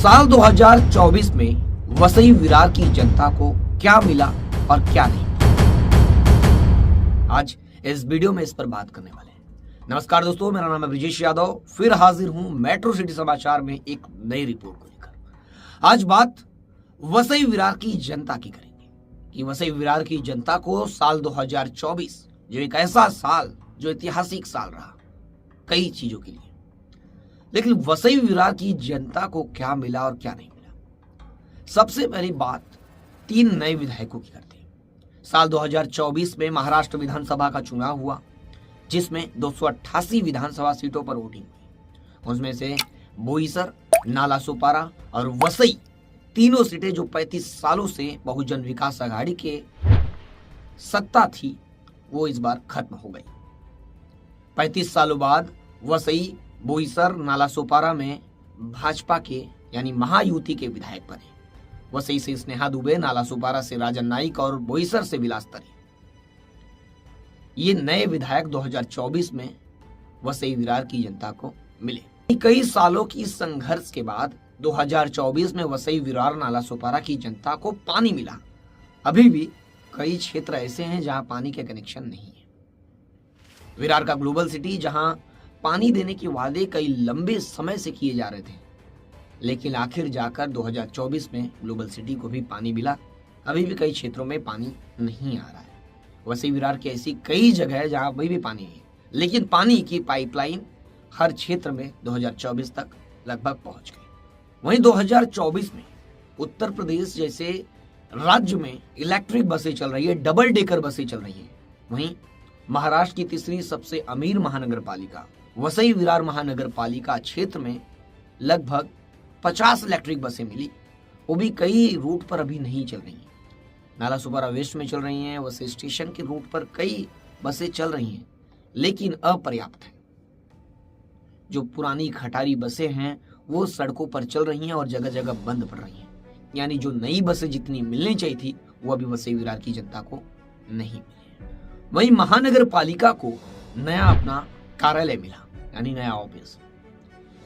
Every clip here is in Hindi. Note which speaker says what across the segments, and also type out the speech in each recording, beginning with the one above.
Speaker 1: साल 2024 में वसई विरार की जनता को क्या मिला और क्या नहीं। आज इस वीडियो में इस पर बात करने वाले हैं। नमस्कार दोस्तों, मेरा नाम है ब्रिजेश यादव। फिर हाजिर हूं मेट्रो सिटी समाचार में एक नई रिपोर्ट को लेकर। आज बात वसई विरार की जनता की करेंगे कि वसई विरार की जनता को साल 2024 जो एक ऐसा साल जो ऐतिहासिक साल रहा कई चीजों के लिए, लेकिन वसई विरार की जनता को क्या मिला और क्या नहीं मिला। सबसे पहली बात 3 नए विधायकों की करते हैं। साल 2024 में महाराष्ट्र विधानसभा का चुनाव हुआ, जिसमें 288 विधानसभा सीटों पर वोटिंग हुई। उसमें से बोईसर, नालासोपारा और वसई तीनों सीटें जो 35 सालों से बहुजन विकास आघाड़ी के सत्ता थी, वो इस बार खत्म हो गई। 35 सालों बाद वसई, बोईसर, नालासोपारा में भाजपा के यानी महायुति के विधायक बने। वसई से स्नेहा दुबे, नालासोपारा से राजन नाइक और बोईसर से विलास तरी। ये नए विधायक 2024 में वसई विरार की जनता को मिले। कई सालों की संघर्ष के बाद 2024 में वसई विरार नालासोपारा की जनता को पानी मिला। अभी भी कई क्षेत्र ऐसे हैं जहां पानी के कनेक्शन नहीं है। विरार का ग्लोबल सिटी, जहां पानी देने के वादे कई लंबे समय से किए जा रहे थे, लेकिन आखिर जाकर 2024 में ग्लोबल सिटी को भी पानी मिला। अभी भी कई क्षेत्रों में पानी नहीं आ रहा है। वसई विरार की ऐसी कई जगह है जहां अभी भी पानी है, लेकिन पानी की पाइपलाइन हर क्षेत्र में 2024 तक लगभग पहुंच गई। वहीं 2024 में उत्तर प्रदेश जैसे राज्य में इलेक्ट्रिक बसें चल रही है, डबल डेकर बसें चल रही है। वहीं महाराष्ट्र की तीसरी सबसे अमीर महानगर पालिका वसई विरार महानगर पालिका क्षेत्र में लगभग 50 इलेक्ट्रिक बसें मिली। वो भी कई रूट पर अभी नहीं चल रही हैं। नालासोपारा वेस्ट में चल रही हैं, वसई स्टेशन के रूट पर कई बसें चल रही हैं, लेकिन अपर्याप्त है। जो पुरानी खटारी बसें हैं वो सड़कों पर चल रही हैं और जगह जगह बंद पड़ रही हैं। यानी जो नई बसें जितनी मिलनी चाहिए थी वो अभी वसई विरार की जनता को नहीं मिली। वहीं महानगर पालिका को नया अपना कार्यालय मिला, यानी नया ऑफिस।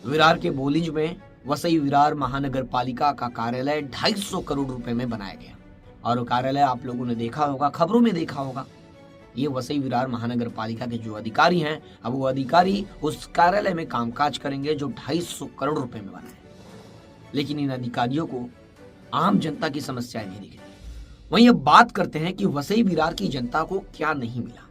Speaker 1: विरार के बोलिंज में वसई विरार महानगर पालिका का कार्यालय 250 करोड़ रुपए में बनाया गया। और वो कार्यालय आप लोगों ने देखा होगा, खबरों में देखा होगा। ये वसई विरार महानगर पालिका के जो अधिकारी हैं, अब वो अधिकारी उस कार्यालय में कामकाज करेंगे जो 250 करोड़ रुपए में बना है। लेकिन इन अधिकारियों को आम जनता की समस्याएं नहीं दिख रही। वहीं अब बात करते हैं कि वसई विरार की जनता को क्या नहीं मिला।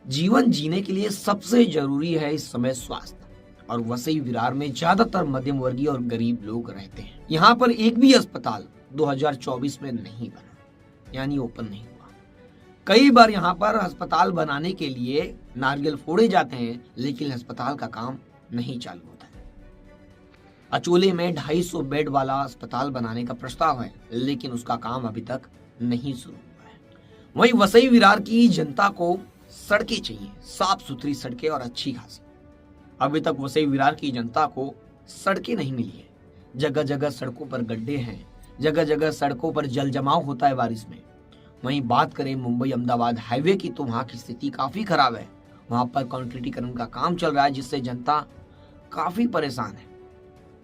Speaker 1: जीवन जीने के लिए सबसे जरूरी है इस समय स्वास्थ्य, और वसई विरार में ज्यादातर मध्यम वर्गीय और गरीब लोग रहते हैं। यहाँ पर एक भी अस्पताल 2024 में नहीं बना, यानी ओपन नहीं हुआ। कई बार यहाँ पर अस्पताल बनाने के लिए नारियल फोड़े जाते हैं, लेकिन अस्पताल का काम नहीं चालू होता है। अचोले में 250 बेड वाला अस्पताल बनाने का प्रस्ताव है, लेकिन उसका काम अभी तक नहीं शुरू हुआ है। वहीं वसई विरार की जनता को सड़कें चाहिए, साफ सुथरी सड़कें और अच्छी खासी। अभी तक वसई विरार की जनता को सड़कें नहीं मिली है। जगह जगह सड़कों पर गड्ढे हैं, जगह जगह सड़कों पर जल जमाव होता है बारिश में। वहीं बात करें मुंबई अहमदाबाद हाईवे की, तो वहां की स्थिति काफी खराब है। वहां पर कंक्रीटीकरण का काम चल रहा है, जिससे जनता काफी परेशान है।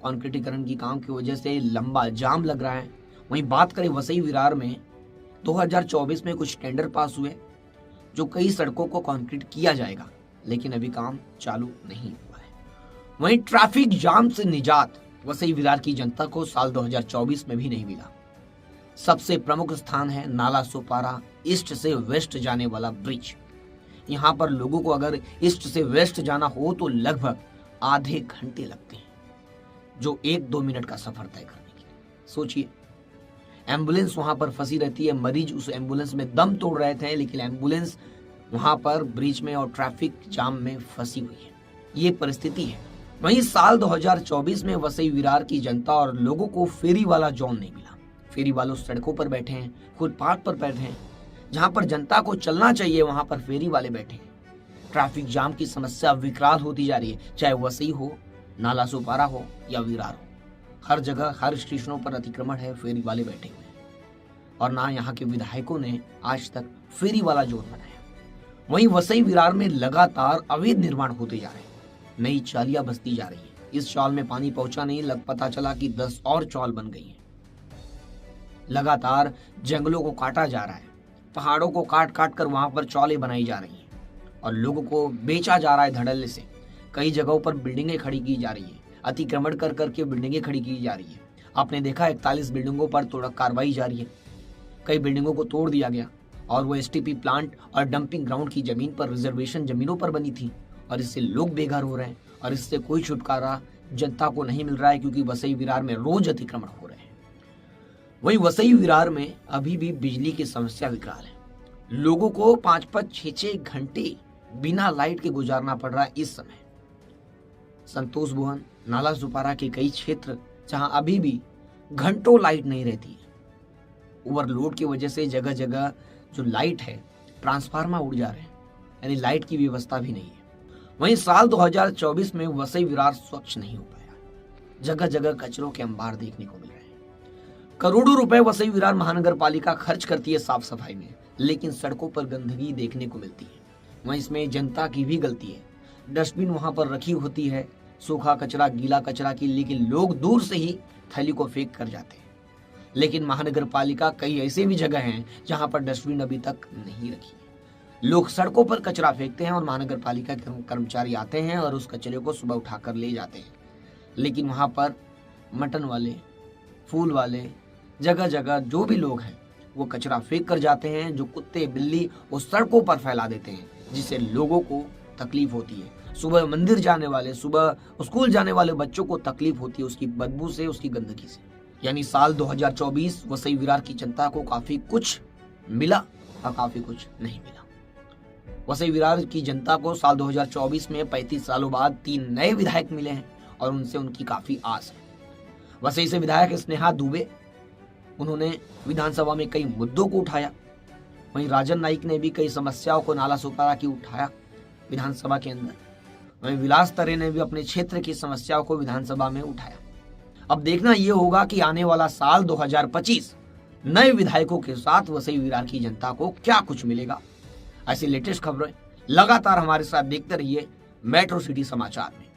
Speaker 1: कंक्रीटीकरण की काम की वजह से लंबा जाम लग रहा है। वहीं बात करें वसई विरार में 2024 में कुछ टेंडर पास हुए, जो कई सड़कों को कंक्रीट किया जाएगा, लेकिन अभी काम चालू नहीं हुआ है। वहीं ट्रैफिक जाम से निजात वसई विरार की जनता को साल 2024 में भी नहीं मिला। सबसे प्रमुख स्थान है नालासोपारा ईस्ट से वेस्ट जाने वाला ब्रिज। यहाँ पर लोगों को अगर ईस्ट से वेस्ट जाना हो तो लगभग आधे घंटे लगते हैं, जो 1-2 मिनट का सफर तय करने के लिए। सोचिए, एम्बुलेंस वहां पर फंसी रहती है, मरीज उस एम्बुलेंस में दम तोड़ रहे थे, लेकिन एम्बुलेंस वहां पर ब्रिज में और ट्रैफिक जाम में फंसी हुई है। ये परिस्थिति है। वहीं साल 2024 में वसई विरार की जनता और लोगों को फेरी वाला जोन नहीं मिला। फेरी वालों सड़कों पर बैठे हैं, फुटपाथ पर बैठे हैं। जहां पर जनता को चलना चाहिए वहां पर फेरी वाले बैठे हैं। ट्रैफिक जाम की समस्या विकराल होती जा रही है, चाहे वसई हो, नालासोपारा हो या विरार हो। हर जगह हर स्टेशनों पर अतिक्रमण है, फेरी वाले बैठे हुए हैं। और ना यहाँ के विधायकों ने आज तक फेरी वाला जोन बनाया। वहीं वसई विरार में लगातार अवैध निर्माण होते जा रहे हैं, नई चालियां बसती जा रही है। इस चौल में पानी पहुंचा नहीं, लग पता चला कि 10 और चौल बन गई हैं। लगातार जंगलों को काटा जा रहा है, पहाड़ों को काट काट कर वहां पर चौलें बनाई जा रही हैं और लोगों को बेचा जा रहा है धड़ल्ले से। कई जगहों पर बिल्डिंगें खड़ी की जा रही हैं, अतिक्रमण कर करके बिल्डिंगें खड़ी की जा रही है। आपने देखा 41 बिल्डिंगों पर तोड़ कार्रवाई जारी है। कई बिल्डिंगों को तोड़ दिया गया और वो एसटीपी प्लांट और डंपिंग ग्राउंड की जमीन पर रिजर्वेशन जमीनों पर बनी थी और इससे लोग बेघर हो रहे हैं और इससे कोई छुटकारा जनता को नहीं मिल रहा है, क्योंकि वसई विरार में रोज अतिक्रमण हो रहे हैं। वहीं वसई विरार में अभी भी बिजली की समस्या विकराल है। लोगों को 5-5, 6-6 घंटे बिना लाइट के गुजारना पड़ रहा है। इस समय संतोष भवन, नाला सुपारा के कई क्षेत्र जहां अभी भी घंटों लाइट नहीं रहती है। ओवरलोड की वजह से जगह जगह जो लाइट है, ट्रांसफार्मर उड़ जा रहे हैं, यानी लाइट की व्यवस्था भी नहीं है। वहीं साल 2024 में वसई विरार स्वच्छ नहीं हो पाया। जगह जगह कचरों के अंबार देखने को मिल रहे हैं। करोड़ों रुपए वसई विरार महानगर पालिका खर्च करती है साफ सफाई में, लेकिन सड़कों पर गंदगी देखने को मिलती है। वहीं इसमें जनता की भी गलती है। डस्टबिन वहां पर रखी होती है, सूखा कचरा, गीला कचरा की, लेकिन लोग दूर से ही थैली को फेंक कर जाते हैं। लेकिन महानगर पालिका कई ऐसे भी जगह हैं जहां पर डस्टबिन अभी तक नहीं रखी है। लोग सड़कों पर कचरा फेंकते हैं और महानगर पालिका के कर्मचारी आते हैं और उस कचरे को सुबह उठाकर ले जाते हैं। लेकिन वहां पर मटन वाले, फूल वाले, जगह जगह जो भी लोग हैं वो कचरा फेंक कर जाते हैं। जो कुत्ते बिल्ली वो सड़कों पर फैला देते हैं, जिससे लोगों को तकलीफ होती है। सुबह मंदिर जाने वाले, सुबह स्कूल जाने वाले बच्चों को तकलीफ होती है उसकी बदबू से, उसकी गंदगी से। यानी साल 2024 वसई विरार की जनता को काफी कुछ मिला और काफी कुछ नहीं मिला। वसई विरार की जनता को साल 2024 में 35 सालों बाद 3 नए विधायक मिले हैं और उनसे उनकी काफी आस है। वसई से विधायक स्नेहा दुबे, उन्होंने विधानसभा में कई मुद्दों को उठाया। वहीं राजन नाइक ने भी कई समस्याओं को नाला सुपारा की उठाया विधानसभा के अंदर। वहीं विलास तरे ने भी अपने क्षेत्र की समस्याओं को विधानसभा में उठाया। अब देखना यह होगा कि आने वाला साल 2025 नए विधायकों के साथ वसई विरार की जनता को क्या कुछ मिलेगा। ऐसी लेटेस्ट खबरें लगातार हमारे साथ देखते रहिए मेट्रो सिटी समाचार में।